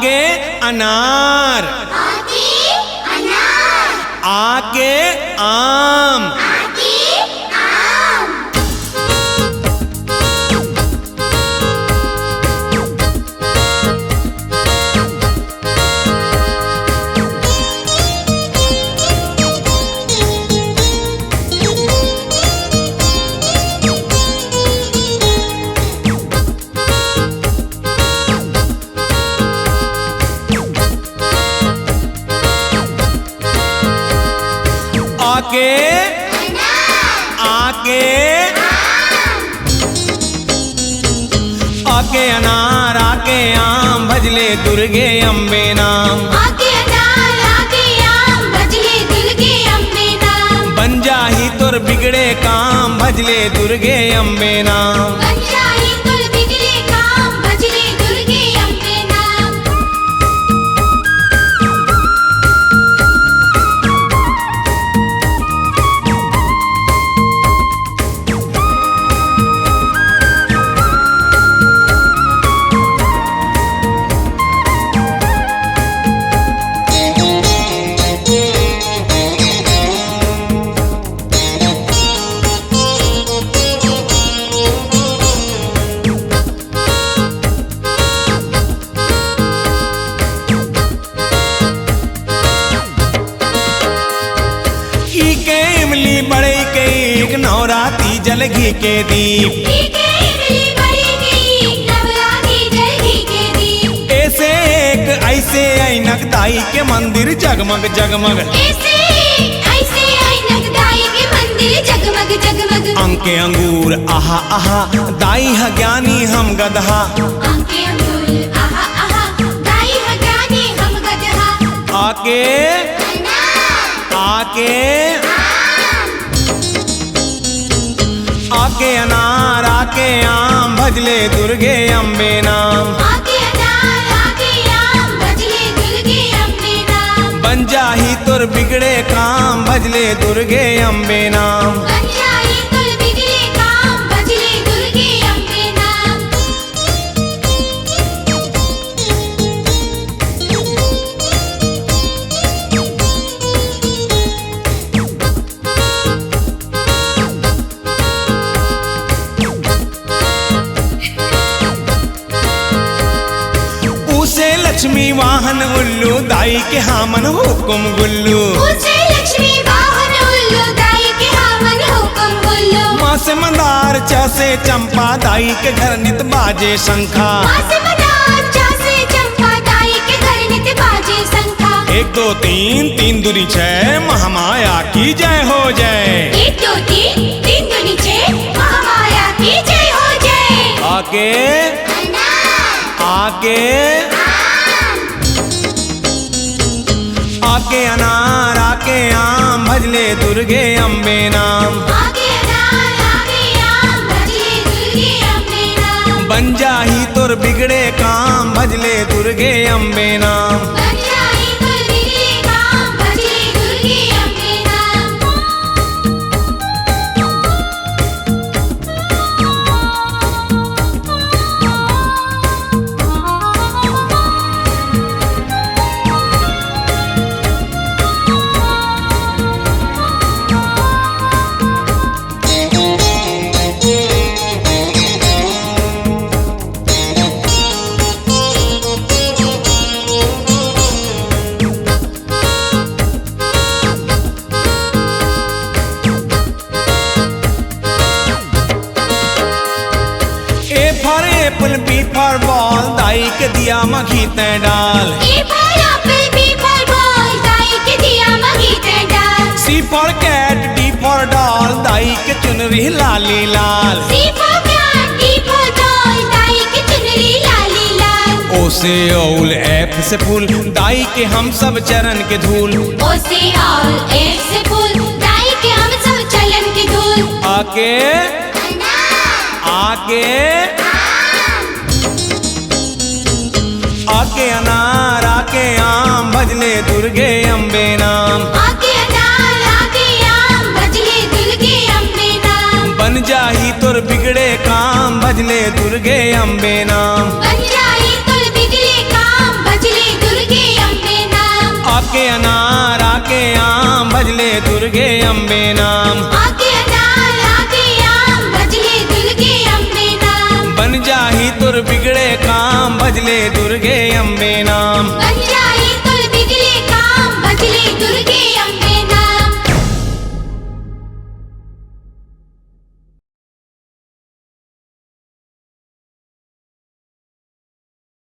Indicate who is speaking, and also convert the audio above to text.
Speaker 1: आके अनार, आके आम, आके आके आके अनार आके आम भजले दुर्गे अम्बे नाम,
Speaker 2: आके अनार आके आम भजले दुर्गे अम्बे नाम,
Speaker 1: बन जाही तुर बिगड़े काम भजले दुर्गे अम्बे नाम।
Speaker 2: बन जाही तुर बिगड़े काम भजले दुर्गे अम्बे नाम।
Speaker 1: इमली बड़े के एक नवराती जल घी के दीप,
Speaker 2: इमली बड़ी की नवराती जल घी के दीप,
Speaker 1: ऐसे एक ऐसे ऐनक दाई के मंदिर जगमग जगमग,
Speaker 2: ऐसे ऐनक दाई के मंदिर जगमग जगमग,
Speaker 1: अंके अंगूर आहा आहा दाई है ज्ञानी हम गदहा,
Speaker 2: अंके अंगूर आहा आहा दाई है ज्ञानी हम गदहा।
Speaker 1: आके आके आके अनार आके आम भजले दुर्गे अम्बे नाम,
Speaker 2: आके अनार आके आम भजले दुर्गे अम्बे नाम,
Speaker 1: बन जाही तुर बिगड़े काम भजले दुर्गे अम्बे नाम।
Speaker 2: बन जाही तुर बिगड़े काम भजले दुर्गे अम्बे नाम।
Speaker 1: उसे लक्ष्मी वाहन उल्लू दाई के हामन हुकुम गुल्लू,
Speaker 2: उसे लक्ष्मी वाहन उल्लू दाई के हामन हुकुम गुल्लू,
Speaker 1: माँ से मंदार चा से चंपा दाई के घर नित बाजे शंखा,
Speaker 2: माँ से मदार चा से चंपा दाई के घर नित बाजे शंखा।
Speaker 1: 1 2 3 3 दूनी 6 महामाया की जय हो जय,
Speaker 2: 1 2 3 3 दूनी 6 महामाया की जय हो जय।
Speaker 1: आके आके आके अनार आके आम भजले दुर्गे अम्बे नाम,
Speaker 2: आके अनार आके आम भजले दुर्गे अम्बे नाम,
Speaker 1: बन जाही तुर बिगड़े काम भजले दुर्गे अम्बे नाम।
Speaker 2: बन जाही तुर बिगड़े काम भजले दुर्गे अम्बे नाम।
Speaker 1: एप्पल बी फॉर बॉल दाई के दिया मखी तै डाल,
Speaker 2: A for apple, B for ball, दाई के दिया मघी ते डाल।
Speaker 1: सी फॉर कैट डी फॉर डॉल दाई के चुनरी लाली लाल,
Speaker 2: C for cat, D for doll, दाई के चुनरी लाली लाल।
Speaker 1: ओ से औल एफ से फूल दाई के हम सब चरण के धूल,
Speaker 2: O से all, F से फूल, दाई के हम सब चलन के धूल।
Speaker 1: आके आके आके अनार आके आम भजले दुर्गे अम्बे नाम,
Speaker 2: आके अनार आके आम भजले दुर्गे अम्बे नाम।
Speaker 1: बन जाही तुर बिगड़े काम भजले दुर्गे अम्बे नाम।
Speaker 2: बन जाही तुर बिगड़े काम भजले
Speaker 1: आके अनार आके आम भजले दुर्गे अम्बे नाम।